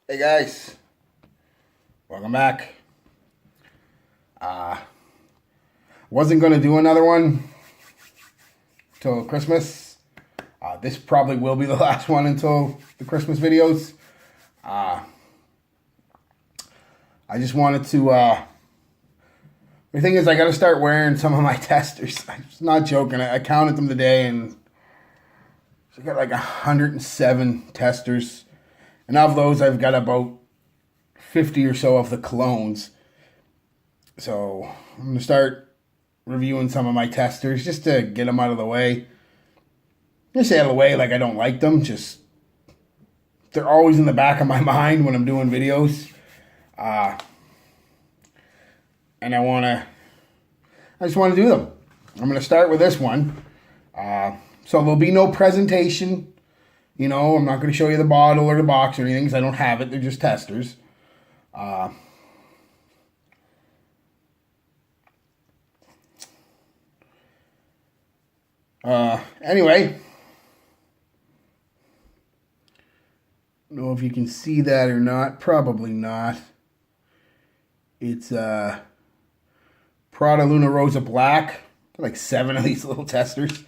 Hey guys, welcome back. Wasn't gonna do another one till Christmas. This probably will be the last one until the Christmas videos. I just wanted to. The thing is, I gotta start wearing some of my testers. I'm just not joking. I counted them today, and I got like 107 testers, and of those, I've got about 50 or so of the colognes. So I'm gonna start reviewing some of my testers just to get them out of the way. Just out of the way, like I don't like them. Just they're always in the back of my mind when I'm doing videos, and I just want to do them. I'm gonna start with this one. So there'll be no presentation. You know, I'm not gonna show you the bottle or the box or anything because I don't have it. They're just testers. Anyway, don't know if you can see that or not. Probably not. It's Prada Luna Rosa Black. Like 7 of these little testers.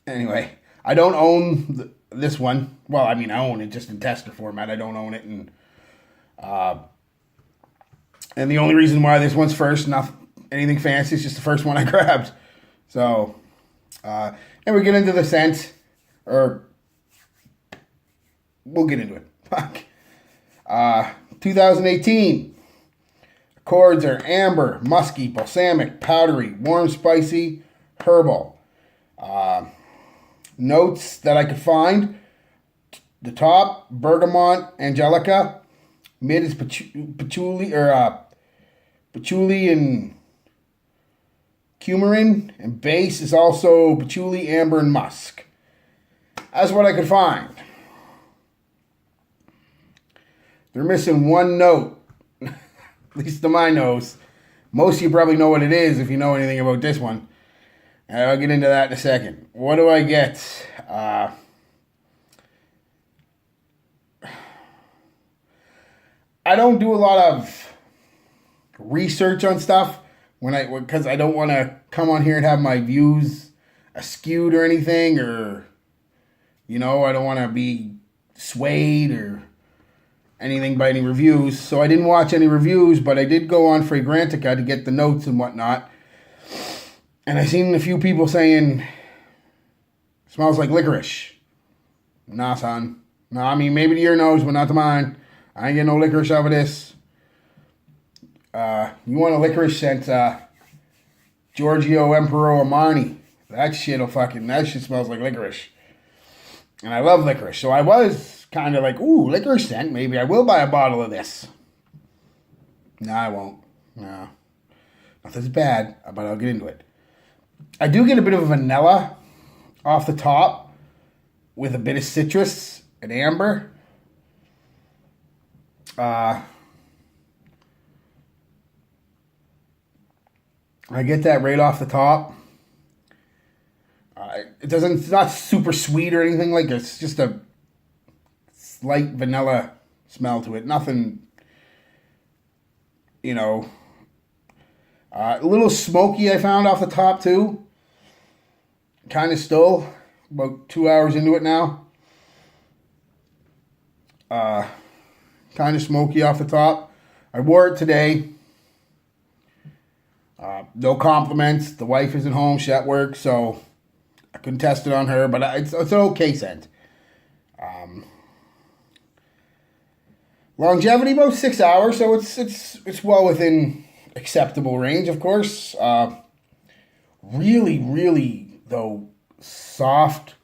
Anyway, I don't own this one. Well, I mean, I own it just in tester format. I don't own it and the only reason why this one's first, not anything fancy, it's just the first one I grabbed. So, and we get into the scent, or we'll get into it. Fuck. 2018. Chords are amber, musky, balsamic, powdery, warm, spicy, herbal. Notes that I could find: the top, bergamot, angelica. Mid is patchouli and coumarin, and base is also patchouli, amber, and musk. That's what I could find. They're missing one note, at least to my nose. Most of you probably know what it is if you know anything about this one. And I'll get into that in a second. What do I get? I don't do a lot of research on stuff because I don't want to come on here and have my views skewed or anything, or I don't want to be swayed or anything by any reviews. So I didn't watch any reviews, but I did go on Fragrantica to get the notes and whatnot. And I seen a few people saying, smells like licorice. Nah, son. No, I mean, maybe to your nose, but not to mine. I ain't getting no licorice out of this. You want a licorice scent, Giorgio Emperor Armani. That shit smells like licorice. And I love licorice. So I was kind of like, ooh, licorice scent. Maybe I will buy a bottle of this. No, I won't. No. Nothing's bad, but I'll get into it. I do get a bit of vanilla off the top with a bit of citrus and amber. I get that right off the top. It's not super sweet or anything like this. It's just a slight vanilla smell to it. Nothing, a little smoky I found off the top too. Kind of still. About 2 hours into it now. Kind of smoky off the top. I wore it today. No compliments. The wife isn't home. She's at work, so I couldn't test it on her. But it's an okay scent. Longevity about 6 hours, so it's well within acceptable range, of course. Really, really though, soft,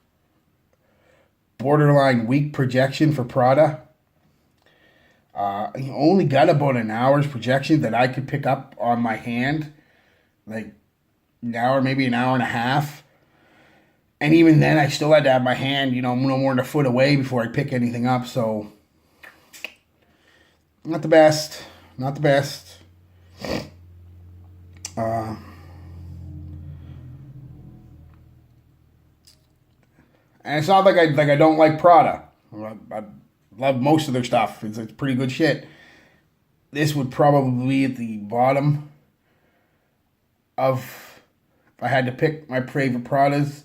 borderline weak projection for Prada. I only got about an hour's projection that I could pick up on my hand. Like an hour, maybe an hour and a half. And even then, I still had to have my hand, no more than a foot away before I pick anything up. So, not the best. Not the best. And it's not like I don't like Prada. love most of their stuff. It's pretty good shit. This would probably be at the bottom of, if I had to pick my favorite Pradas.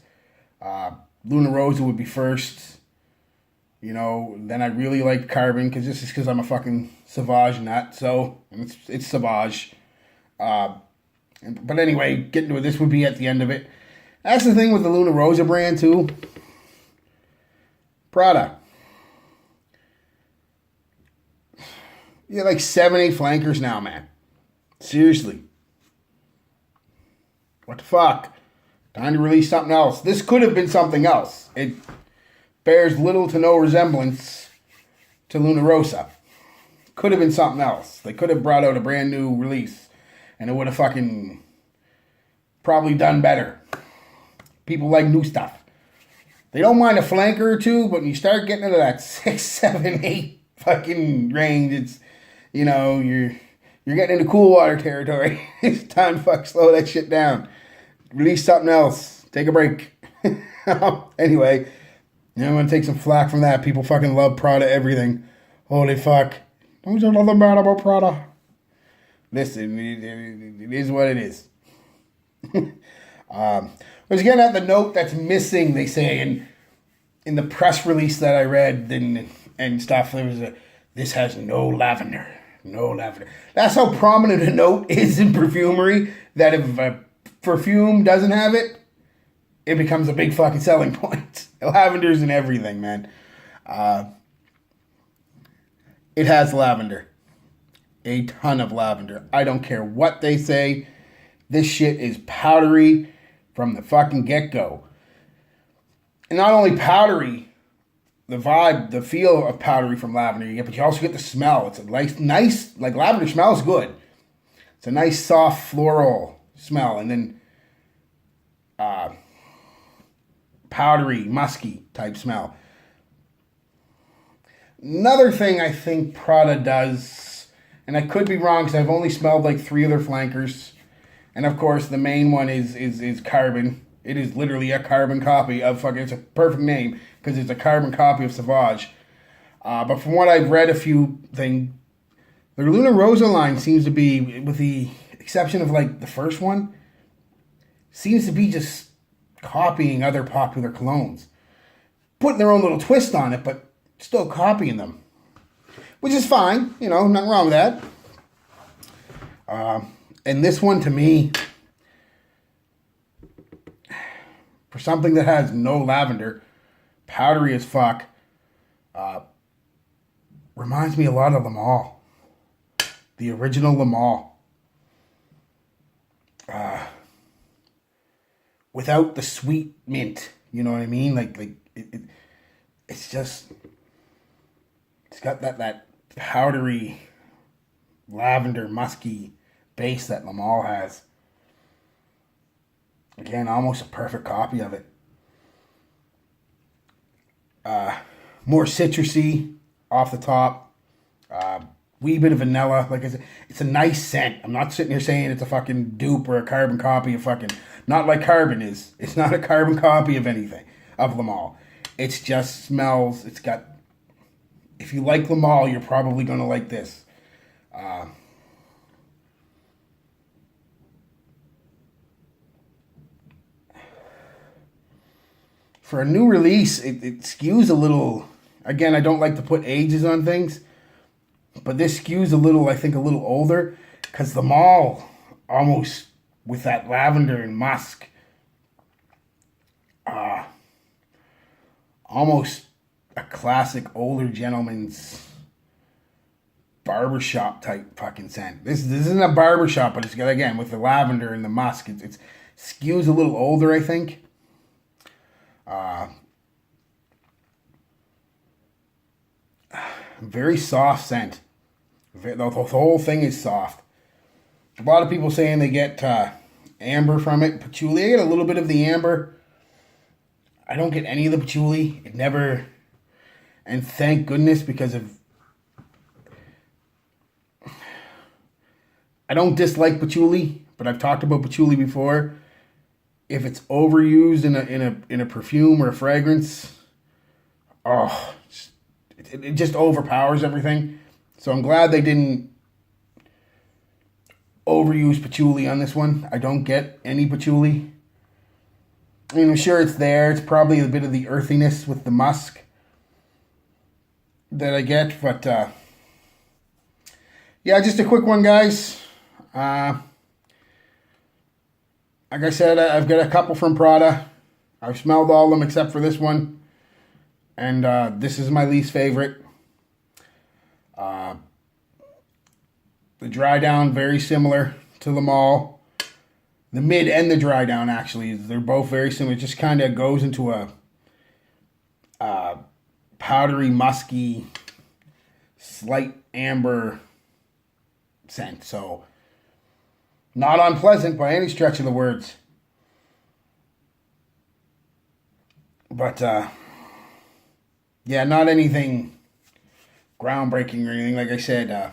Luna Rossa would be first. You know, then I really like Carbon, because this is because I'm a fucking Sauvage nut. So, it's Sauvage. But anyway, getting to it, this would be at the end of it. That's the thing with the Luna Rossa brand, too. Prada. You got like 7, 8 flankers now, man. Seriously. What the fuck? Time to release something else. This could have been something else. It bears little to no resemblance to Luna Rossa. Could have been something else. They could have brought out a brand new release, and it would have fucking probably done better. People like new stuff. They don't mind a flanker or two, but when you start getting into that 6, 7, 8 fucking range, it's, you know, you're getting into cool water territory. It's time to fuck slow that shit down. Release something else. Take a break. Anyway, you know, I'm gonna take some flack from that. People fucking love Prada everything. Holy fuck. There's nothing bad about Prada. Listen, it is what it is. I was getting at the note that's missing, they say, in the press release that I read and stuff, there was this has no lavender. No lavender. That's how prominent a note is in perfumery, that if a perfume doesn't have it, it becomes a big fucking selling point. Lavender's in everything, man. It has lavender. A ton of lavender. I don't care what they say. This shit is powdery from the fucking get-go. And not only powdery, the vibe, the feel of powdery from lavender you get, but you also get the smell. It's a nice, like lavender smells good. It's a nice, soft, floral smell. And then powdery, musky type smell. Another thing I think Prada does, and I could be wrong because I've only smelled like 3 other flankers. And of course, the main one is Carbon. It is literally a carbon copy of fucking. It's a perfect name because it's a carbon copy of Sauvage. But from what I've read, a few things, the Luna Rossa line seems to be, with the exception of like the first one, seems to be just copying other popular colognes, putting their own little twist on it, but still copying them, which is fine. You know, nothing wrong with that. And this one, to me, for something that has no lavender, powdery as fuck, reminds me a lot of Lamal. The original Lamal. Without the sweet mint, you know what I mean? It's just, it's got that powdery, lavender, musky base that Lamal has. Again, almost a perfect copy of it. More citrusy off the top. Wee bit of vanilla. Like I said, it's a nice scent. I'm not sitting here saying it's a fucking dupe or a carbon copy of fucking... Not like Carbon is. It's not a carbon copy of anything, of Lamal. It just smells... It's got... If you like Lamal, you're probably going to like this. For a new release, it skews a little... Again, I don't like to put ages on things, but this skews a little, I think, a little older, because the mall, almost with that lavender and musk, almost a classic older gentleman's barbershop type fucking scent. This isn't a barbershop, but it's got, again, with the lavender and the musk, it skews a little older, I think. Very soft scent. The whole thing is soft. A lot of people saying they get amber from it. Patchouli. I get a little bit of the amber. I don't get any of the patchouli. It never... And thank goodness, because of... I don't dislike patchouli, but I've talked about patchouli before. If it's overused in a perfume or a fragrance, it just overpowers everything. So I'm glad they didn't overuse patchouli on this one. I don't get any patchouli. I mean, I'm sure it's there. It's probably a bit of the earthiness with the musk that I get. But, yeah, just a quick one, guys. Like I said, I've got a couple from Prada. I've smelled all of them except for this one. And this is my least favorite. The dry down, very similar to the mall. The mid and the dry down, actually, they're both very similar. It just kind of goes into a powdery, musky, slight amber scent. So, not unpleasant by any stretch of the words. But, yeah, not anything groundbreaking or anything, like I said.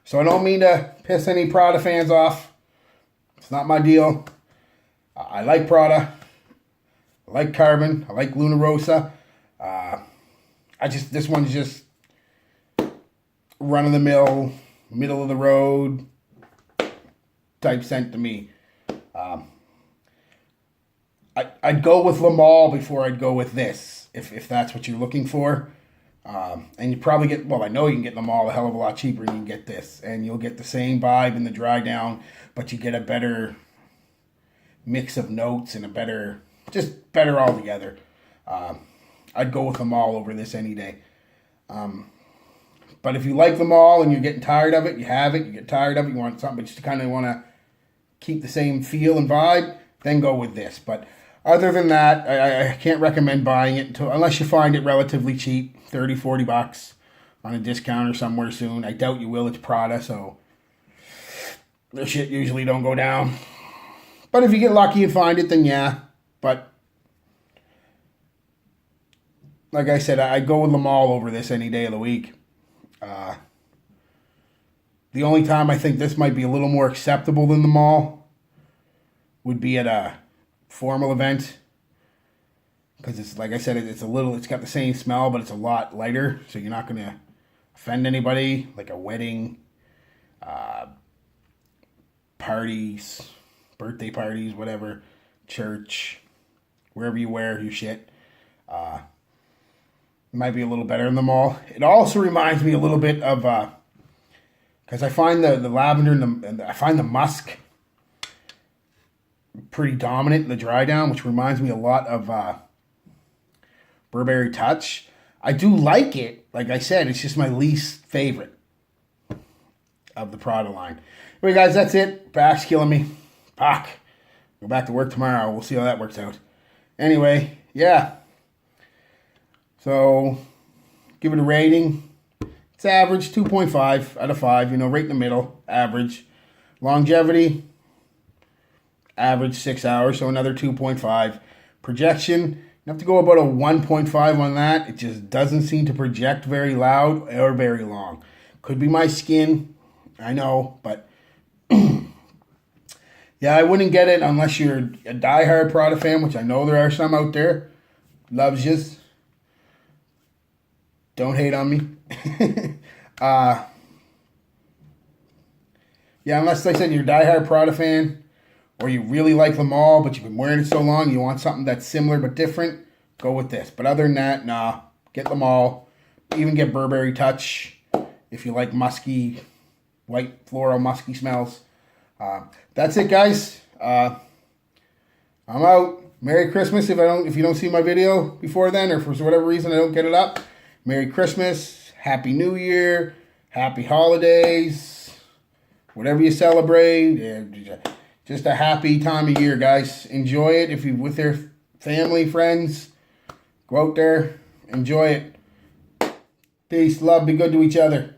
So I don't mean to piss any Prada fans off. It's not my deal. I like Prada. I like Carbon. I like Luna Rossa. This one's just run-of-the-mill, middle-of-the-road type scent to me. I'd go with Lamal before I'd go with this, if that's what you're looking for. And you probably get, well, I know you can get Lamal a hell of a lot cheaper than you can get this. And you'll get the same vibe in the dry down, but you get a better mix of notes and just better altogether. I'd go with Lamal over this any day. But if you like Lamal and you're getting tired of it, you get tired of it, you want something just to kind of want to keep the same feel and vibe, then go with this. But other than that, I can't recommend buying it unless you find it relatively cheap, $30, $40 on a discount or somewhere soon. I doubt you will. It's Prada, so their shit usually don't go down. But if you get lucky and find it, then yeah. But like I said, I'd go with Lamal over this any day of the week. The only time I think this might be a little more acceptable than the mall would be at a formal event, because it's, like I said, it's got the same smell, but it's a lot lighter, so you're not going to offend anybody, like a wedding, parties, birthday parties, whatever, church, wherever you wear your shit. It might be a little better in the mall. It also reminds me a little bit of, because I find the lavender and I find the musk pretty dominant in the dry down, which reminds me a lot of Burberry Touch. I do like it. Like I said, it's just my least favorite of the Prada line. Anyway, guys, that's it. Back's killing me. Fuck. Go back to work tomorrow. We'll see how that works out. Anyway, yeah. So, give it a rating. It's average, 2.5 out of 5. Right in the middle. Average. Longevity, average 6 hours, so another 2.5. Projection, you have to go about a 1.5 on that. It just doesn't seem to project very loud or very long. Could be my skin, I know, but yeah, I wouldn't get it unless you're a diehard Prada fan, which I know there are some out there. Loves yous. Don't hate on me. Yeah, unless, like I said, you're a diehard Prada fan, or you really like them all, but you've been wearing it so long, you want something that's similar but different, go with this. But other than that, nah, get them all. Even get Burberry Touch if you like musky, white floral musky smells. That's it, guys. I'm out. Merry Christmas if you don't see my video before then, or for whatever reason I don't get it up. Merry Christmas, Happy New Year, Happy Holidays, whatever you celebrate. Just a happy time of year, guys. Enjoy it. If you're with your family, friends, go out there, enjoy it. Peace, love, be good to each other.